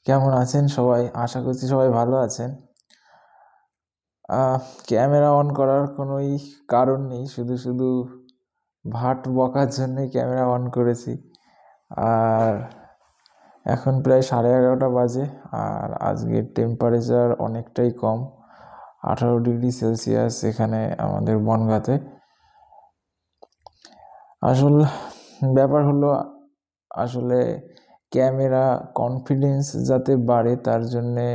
কেমন আছেন সবাই? আশা করছি সবাই ভালো আছেন। ক্যামেরা অন করার কোনোই কারণ নেই, শুধু ভাট বকার জন্যই ক্যামেরা অন করেছি। আর এখন প্রায় 11:30 বাজে, আর আজকের টেম্পারেচার অনেকটাই কম, 18°C এখানে আমাদের বনগাঁতে। আসল ব্যাপার হলো, আসলে ক্যামেরা কনফিডেন্স যাতে বাড়ে তার জন্যে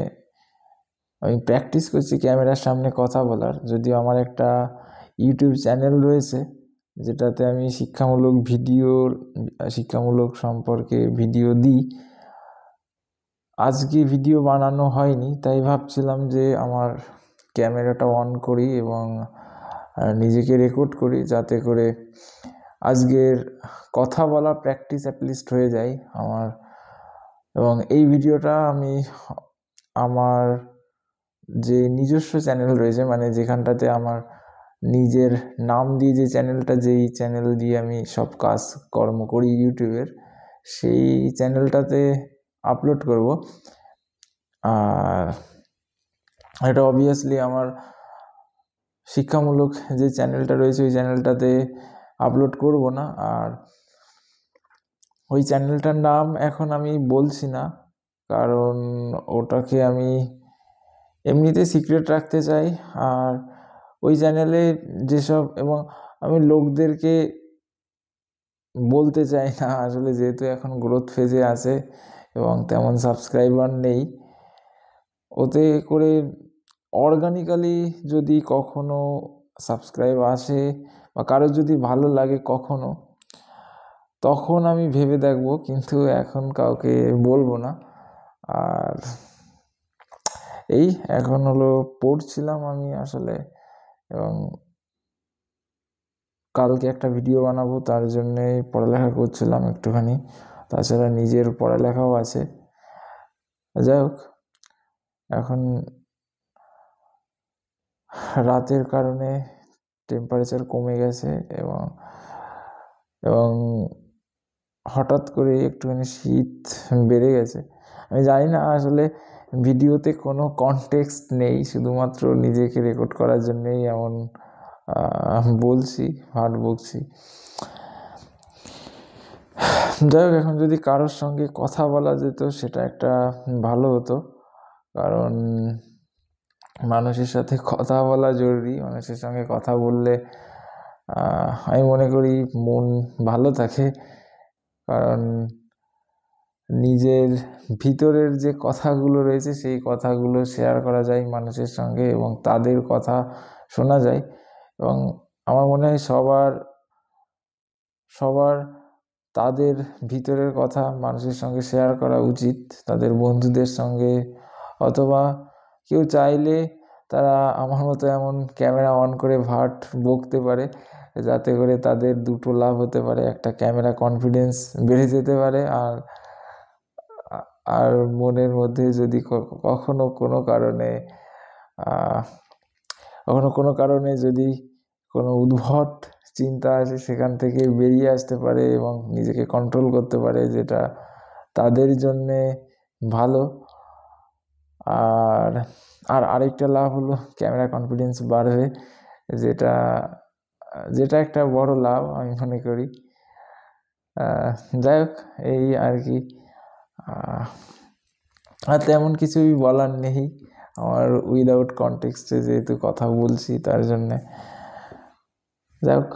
আমি প্র্যাকটিস করছি ক্যামেরার সামনে কথা বলার। যদিও আমার একটা ইউটিউব চ্যানেল রয়েছে যেটাতে আমি শিক্ষামূলক সম্পর্কে ভিডিও দিই। আজকে ভিডিও বানানো হয়নি, তাই ভাবছিলাম যে আমার ক্যামেরাটা অন করি এবং নিজেকে রেকর্ড করি, যাতে করে আজকের কথা বলা প্র্যাকটিস অ্যাটলিস্ট হয়ে যায় আমার। এবং এই ভিডিওটা আমি আমার যে নিজস্ব চ্যানেল রয়েছে, মানে যেখানটাতে আমার নিজের নাম দিয়ে যে চ্যানেলটা, যেই চ্যানেল দিয়ে আমি সব কাজ কর্ম করি ইউটিউবের, সেই চ্যানেলটাতে আপলোড করব। আর এটা অবভিয়াসলি আমার শিক্ষামূলক যে চ্যানেলটা রয়েছে ওই চ্যানেলটাতে আপলোড করব না। আর ওই চ্যানেলটার নাম এখন আমি বলছি না, কারণ ওটাকে আমি এমনিতে সিক্রেট রাখতে চাই। আর ওই চ্যানেলে যেসব, এবং আমি লোকদেরকে বলতে চাই না আসলে, যেহেতু এখন গ্রোথ ফেজে আছে এবং তেমন সাবস্ক্রাইবার নেই, ওতে করে অর্গানিক্যালি যদি কখনো সাবস্ক্রাইব আসে বা কারোর যদি ভালো লাগে কখনো, তখন আমি ভেবে দেখবো, কিন্তু এখন কাউকে বলবো না। আর এই এখন হলো পড়ছিলাম আমি আসলে, এবং কালকে একটা ভিডিও বানাবো, তার জন্যে পড়ালেখা করছিলাম একটুখানি। তাছাড়া নিজের পড়ালেখাও আছে। যাই হোক, এখন রাতের কারণে টেম্পারেচার কমে গেছে এবং এবং হঠাৎ করে একটুখানি শীত বেড়ে গেছে। আমি জানি না, আসলে ভিডিওতে কোনো কনটেক্সট নেই, শুধুমাত্র নিজেকে রেকর্ড করার জন্যেই এমন বলছি, হাট বকছি। যাই হোক, এখন যদি কারোর সঙ্গে কথা বলা যেত সেটা একটা ভালো হতো, কারণ মানুষের সাথে কথা বলা জরুরি। মানুষের সঙ্গে কথা বললে আমি মনে করি মন ভালো থাকে, কারণ নিজের ভিতরের যে কথাগুলো রয়েছে সেই কথাগুলো শেয়ার করা যায় মানুষের সঙ্গে এবং তাদের কথা শোনা যায়। এবং আমার মনে হয় সবার তাদের ভিতরের কথা মানুষের সঙ্গে শেয়ার করা উচিত, তাদের বন্ধুদের সঙ্গে, অথবা কেউ চাইলে তারা আমার মতো এমন ক্যামেরা অন করে ভাট বকতে পারে, যাতে করে তাদের দুটো লাভ হতে পারে। একটা, ক্যামেরা কনফিডেন্স বেড়ে যেতে পারে, আর মনের মধ্যে যদি কখনো কোনো কারণে যদি কোনো উদ্ভট চিন্তা আসে, সেখান থেকে বেরিয়ে আসতে পারে এবং নিজেকে কন্ট্রোল করতে পারে, যেটা তাদের জন্যে ভালো। আর আরেকটা লাভ হলো ক্যামেরা কনফিডেন্স বাড়বে, যেটা একটা বড় লাভ আমি মনে করি। যাই হোক, এই আর কি। আর তেমন কিছুই বলার নেই আমার, উইদাউট কনটেক্সটে যেহেতু কথা বলছি তার জন্যে। যাই হোক,